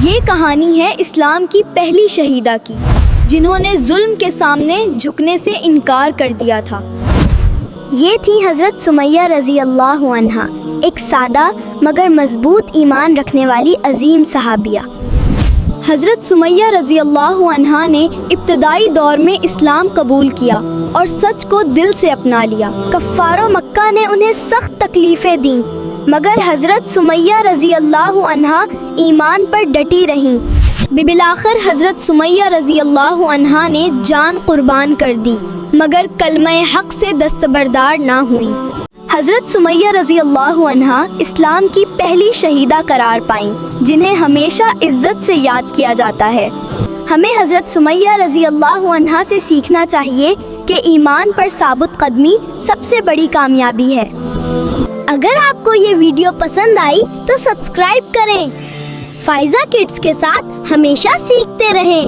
یہ کہانی ہے اسلام کی پہلی شہیدہ کی، جنہوں نے ظلم کے سامنے جھکنے سے انکار کر دیا تھا۔ یہ تھی حضرت سمیہ رضی اللہ عنہا، ایک سادہ مگر مضبوط ایمان رکھنے والی عظیم صحابیہ۔ حضرت سمیہ رضی اللہ عنہا نے ابتدائی دور میں اسلام قبول کیا اور سچ کو دل سے اپنا لیا۔ کفار مکہ نے انہیں سخت تکلیفیں دیں، مگر حضرت سمیہ رضی اللہ عنہا ایمان پر ڈٹی رہیں۔ بالآخر حضرت سمیہ رضی اللہ عنہا نے جان قربان کر دی، مگر کلمہ حق سے دستبردار نہ ہوئی۔ حضرت سمیہ رضی اللہ عنہا اسلام کی پہلی شہیدہ قرار پائیں، جنہیں ہمیشہ عزت سے یاد کیا جاتا ہے۔ ہمیں حضرت سمیہ رضی اللہ عنہا سے سیکھنا چاہیے کہ ایمان پر ثابت قدمی سب سے بڑی کامیابی ہے۔ اگر آپ کو یہ ویڈیو پسند آئی تو سبسکرائب کریں۔ فائزہ کڈس کے ساتھ ہمیشہ سیکھتے رہیں۔